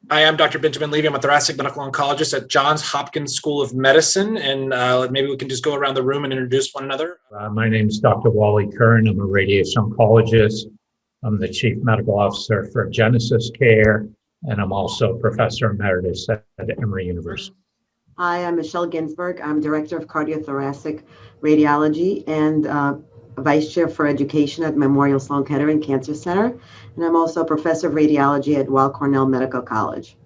I am Dr. Benjamin Levy. I'm a thoracic medical oncologist at Johns Hopkins School of Medicine, and maybe we can just go around the room and introduce one another. My name is Dr. Wally Kern. I'm a radiation oncologist. I'm the Chief Medical Officer for PrecisCa, and I'm also Professor Emeritus at Emory University. Hi, I'm Michelle Ginsberg. I'm Director of Cardiothoracic Radiology and Vice Chair for Education at Memorial Sloan Kettering Cancer Center. And I'm also a Professor of Radiology at Weill Cornell Medical College.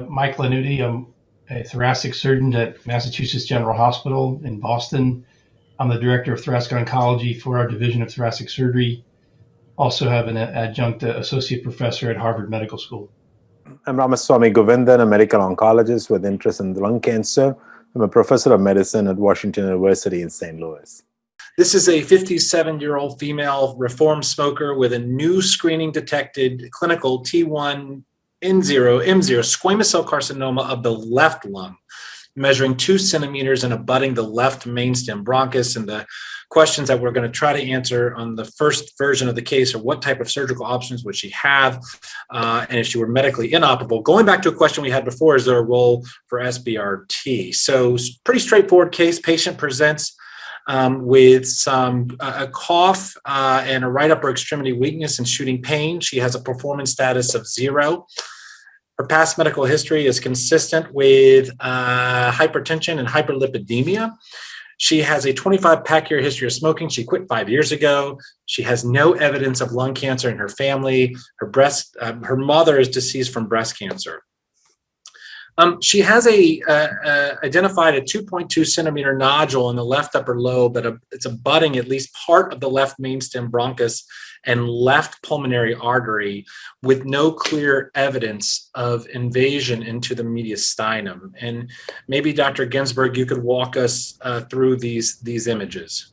Mike Lanuti. I'm a thoracic surgeon at Massachusetts General Hospital in Boston. I'm the Director of Thoracic Oncology for our Division of Thoracic Surgery. Also have an adjunct associate professor at Harvard Medical School. I'm Ramaswamy Govindan, a medical oncologist with interest in lung cancer. I'm a professor of medicine at Washington University in St. Louis. This is a 57-year-old female reformed smoker with a new screening detected clinical T1 N0 M0 squamous cell carcinoma of the left lung, measuring 2 centimeters and abutting the left mainstem bronchus. And the questions that we're going to try to answer on the first version of the case are what type of surgical options would she have, and if she were medically inoperable. Going back to a question we had before, is there a role for SBRT? So pretty straightforward case. Patient presents with a cough and a right upper extremity weakness and shooting pain. She has a performance status of 0. Her past medical history is consistent with hypertension and hyperlipidemia. She has a 25-pack-year history of smoking. She quit 5 years ago. She has no evidence of lung cancer in her family. Her mother is deceased from breast cancer. She has identified a 2.2 centimeter nodule in the left upper lobe that it's abutting at least part of the left mainstem bronchus and left pulmonary artery, with no clear evidence of invasion into the mediastinum. And maybe Dr. Ginsberg, you could walk us through these images.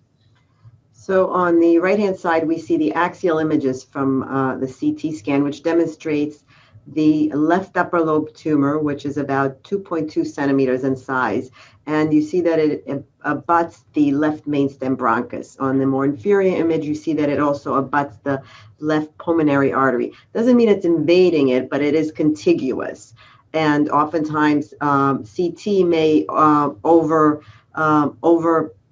So on the right-hand side, we see the axial images from the CT scan, which demonstrates the left upper lobe tumor, which is about 2.2 centimeters in size. And you see that it abuts the left mainstem bronchus. On the more inferior image, you see that it also abuts the left pulmonary artery. Doesn't mean it's invading it, but it is contiguous. And oftentimes CT may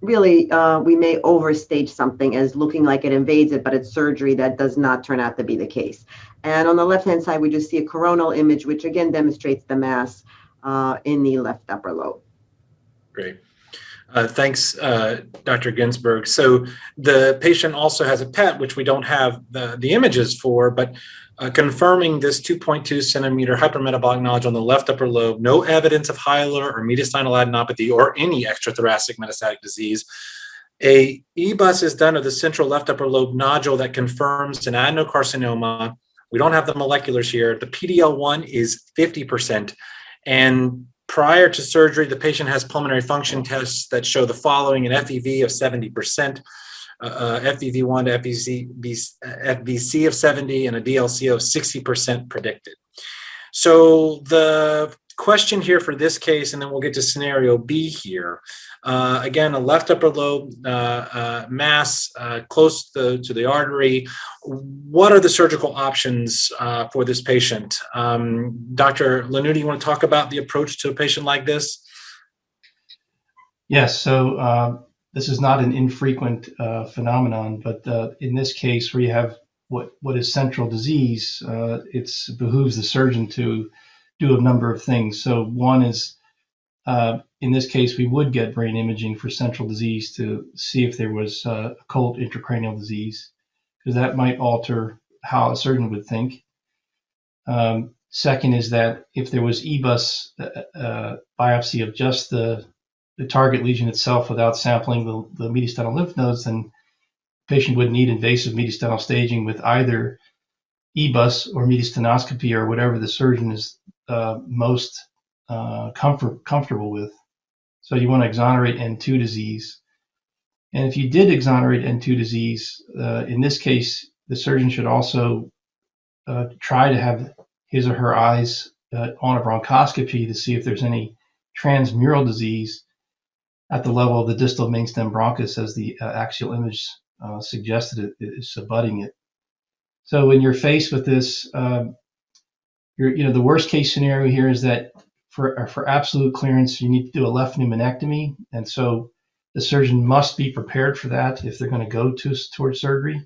we may overstage something as looking like it invades it, but it's surgery that does not turn out to be the case. And on the left-hand side, we just see a coronal image, which again demonstrates the mass in the left upper lobe. Great. Thanks, Dr. Ginsberg. So the patient also has a PET, which we don't have the images for, but confirming this 2.2 centimeter hypermetabolic nodule on the left upper lobe, no evidence of hilar or mediastinal adenopathy or any extrathoracic metastatic disease. A EBUS is done of the central left upper lobe nodule that confirms an adenocarcinoma. We don't have the moleculars here. The PDL1 is 50%. And prior to surgery, the patient has pulmonary function tests that show the following: an FEV of 70%, FEV1 to FVC of 70, and a DLC of 60% predicted. So the question here for this case, and then we'll get to scenario B here. Again, a left upper lobe mass close to the artery. What are the surgical options for this patient? Dr. Lanuti, you want to talk about the approach to a patient like this? Yes, so this is not an infrequent phenomenon, but in this case where you have what is central disease, it behooves the surgeon to do a number of things. So one is, in this case, we would get brain imaging for central disease to see if there was occult intracranial disease, because that might alter how a surgeon would think. Second is that if there was EBUS biopsy of just the target lesion itself without sampling the mediastinal lymph nodes, then the patient would need invasive mediastinal staging with either EBUS or mediastinoscopy or whatever the surgeon is most comfortable with. So you want to exonerate N2 disease. And if you did exonerate N2 disease, in this case, the surgeon should also try to have his or her eyes on a bronchoscopy to see if there's any transmural disease at the level of the distal mainstem bronchus, as the axial image suggested it is abutting it. So when you're faced with this The worst case scenario here is that for absolute clearance, you need to do a left pneumonectomy, and so the surgeon must be prepared for that if they're going to go towards surgery.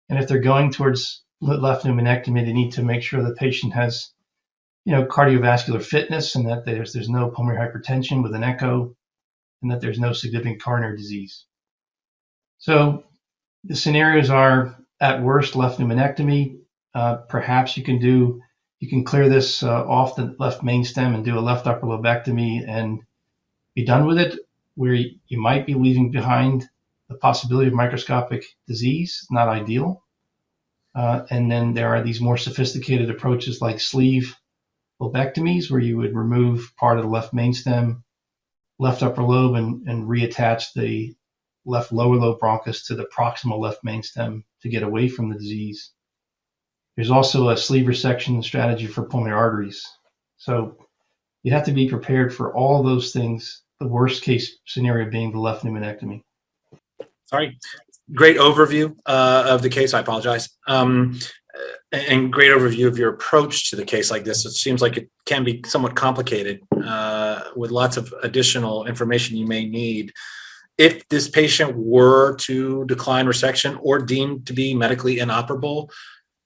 And if they're going towards left pneumonectomy, they need to make sure the patient has, cardiovascular fitness, and that there's no pulmonary hypertension with an echo, and that there's no significant coronary disease. So the scenarios are, at worst, left pneumonectomy. Perhaps you can clear this off the left main stem and do a left upper lobectomy and be done with it, where you might be leaving behind the possibility of microscopic disease. Not ideal. And then there are these more sophisticated approaches like sleeve lobectomies, where you would remove part of the left main stem, left upper lobe, and reattach the left lower lobe bronchus to the proximal left main stem to get away from the disease. There's also a sleeve resection strategy for pulmonary arteries. So you have to be prepared for all those things, the worst case scenario being the left pneumonectomy. Sorry. Great overview of the case. I apologize. And great overview of your approach to the case like this. It seems like it can be somewhat complicated with lots of additional information you may need. If this patient were to decline resection or deemed to be medically inoperable,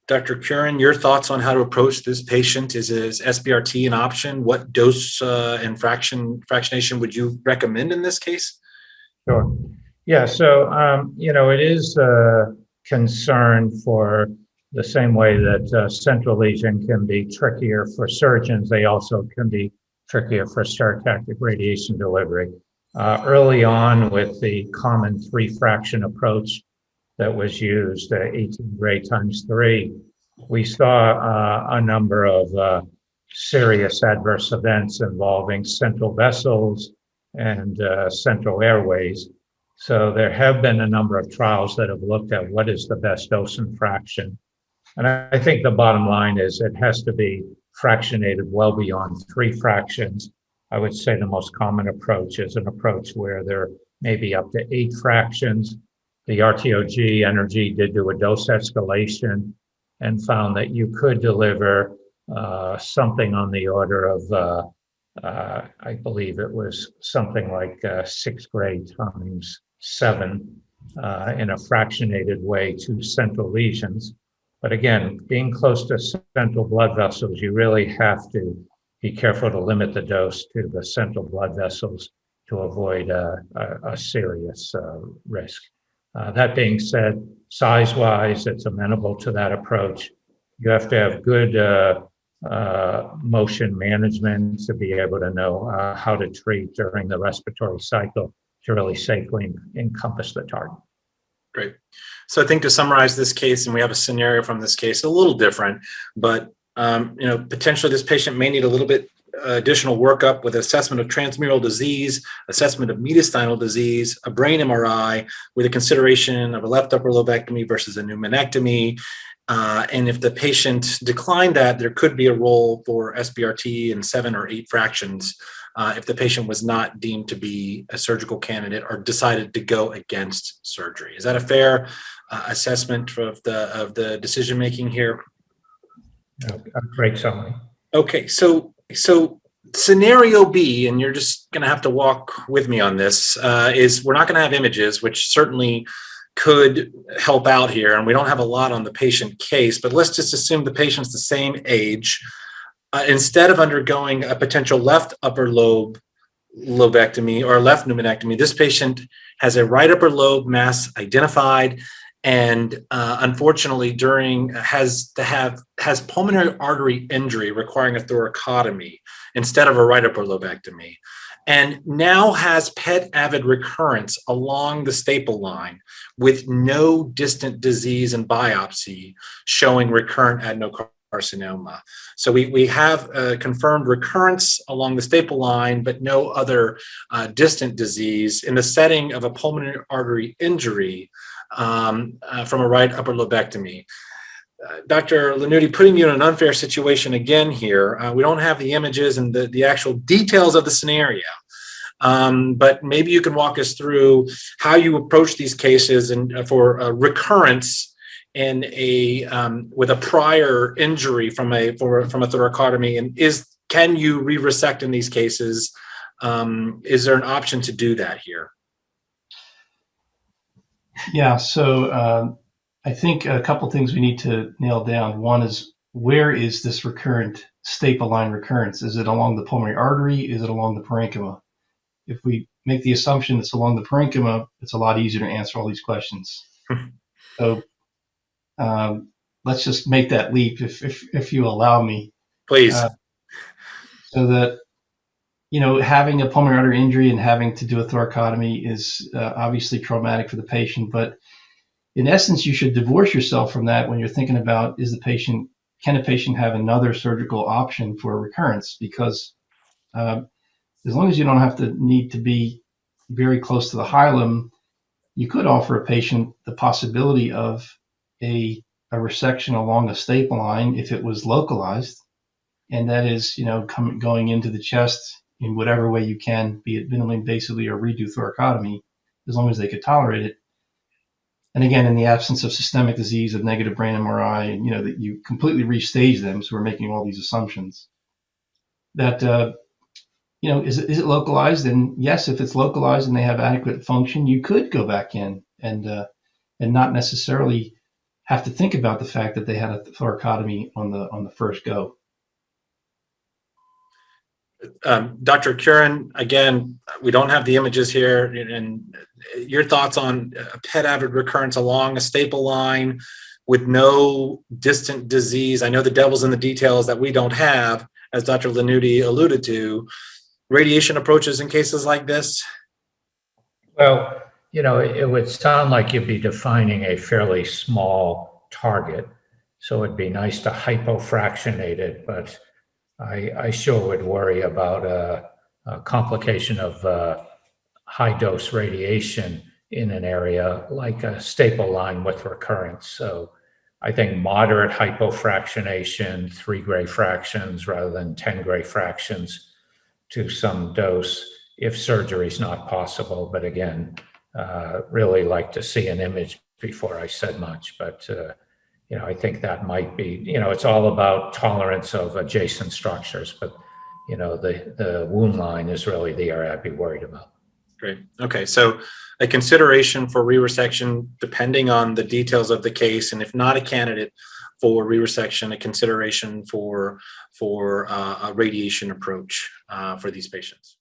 Dr. Curran, your thoughts on how to approach this patient? Is SBRT an option? What dose and fractionation would you recommend in this case? Sure. Yeah, so, it is a concern for the same way that central lesion can be trickier for surgeons. They also can be trickier for stereotactic radiation delivery. Early on with the common 3-fraction approach that was used, 18 gray times 3, we saw a number of serious adverse events involving central vessels and central airways. So there have been a number of trials that have looked at what is the best dose and fraction. And I think the bottom line is it has to be fractionated well beyond 3 fractions. I would say the most common approach is an approach where there may be up to 8 fractions. The RTOG Energy did do a dose escalation and found that you could deliver something on the order of, I believe it was something like 6 gray times 7 in a fractionated way to central lesions. But again, being close to central blood vessels, you really have to be careful to limit the dose to the central blood vessels to avoid a serious risk. That being said, size-wise, it's amenable to that approach. You have to have good motion management to be able to know how to treat during the respiratory cycle to really safely encompass the target. Great. So I think to summarize this case, and we have a scenario from this case, a little different, but potentially this patient may need a little bit additional workup with assessment of transmural disease, assessment of mediastinal disease, a brain MRI with a consideration of a left upper lobectomy versus a pneumonectomy. And if the patient declined that, there could be a role for SBRT in 7 or 8 fractions if the patient was not deemed to be a surgical candidate or decided to go against surgery. Is that a fair assessment of the decision making here? A great summary. Okay, so scenario B, and you're just going to have to walk with me on this, is we're not going to have images, which certainly could help out here, and we don't have a lot on the patient case, but let's just assume the patient's the same age. Instead of undergoing a potential left upper lobe lobectomy or left pneumonectomy, this patient has a right upper lobe mass identified, and unfortunately has pulmonary artery injury requiring a thoracotomy instead of a right upper lobectomy, and now has PET avid recurrence along the staple line with no distant disease and biopsy showing recurrent adenocarcinoma. So we have confirmed recurrence along the staple line, but no other distant disease in the setting of a pulmonary artery injury from a right upper lobectomy. Dr. Lanuti, putting you in an unfair situation again here. We don't have the images and the actual details of the scenario, but maybe you can walk us through how you approach these cases and for recurrence in a with a prior injury from a thoracotomy, and can you re-resect in these cases? Is there an option to do that here? Yeah, so I think a couple things we need to nail down. One is, where is this recurrent staple line recurrence? Is it along the pulmonary artery? Is it along the parenchyma? If we make the assumption it's along the parenchyma, it's a lot easier to answer all these questions. So let's just make that leap, if you allow me. Please. So that, having a pulmonary artery injury and having to do a thoracotomy is obviously traumatic for the patient, but in essence, you should divorce yourself from that when you're thinking about, can a patient have another surgical option for recurrence? Because as long as you don't have to need to be very close to the hilum, you could offer a patient the possibility of a resection along a staple line if it was localized, and that is, going into the chest in whatever way you can, be it minimally invasively or redo thoracotomy, as long as they could tolerate it. And again, in the absence of systemic disease, of negative brain MRI, and that you completely restage them. So we're making all these assumptions. That is it localized? And yes, if it's localized and they have adequate function, you could go back in and not necessarily have to think about the fact that they had a thoracotomy on the first go. Dr. Curran, again, we don't have the images here, and your thoughts on PET avid recurrence along a staple line with no distant disease. I know the devil's in the details that we don't have, as Dr. Lanuti alluded to. Radiation approaches in cases like this? Well, it would sound like you'd be defining a fairly small target. So it'd be nice to hypofractionate it, but I sure would worry about a complication of high dose radiation in an area like a staple line with recurrence. So I think moderate hypofractionation, 3 gray fractions rather than 10 gray fractions to some dose if surgery is not possible. But again, really like to see an image before I said much. But I think that might be, it's all about tolerance of adjacent structures, but the wound line is really the area I'd be worried about. Great. Okay, so a consideration for re-resection depending on the details of the case, and if not a candidate for re-resection, a consideration for a radiation approach for these patients.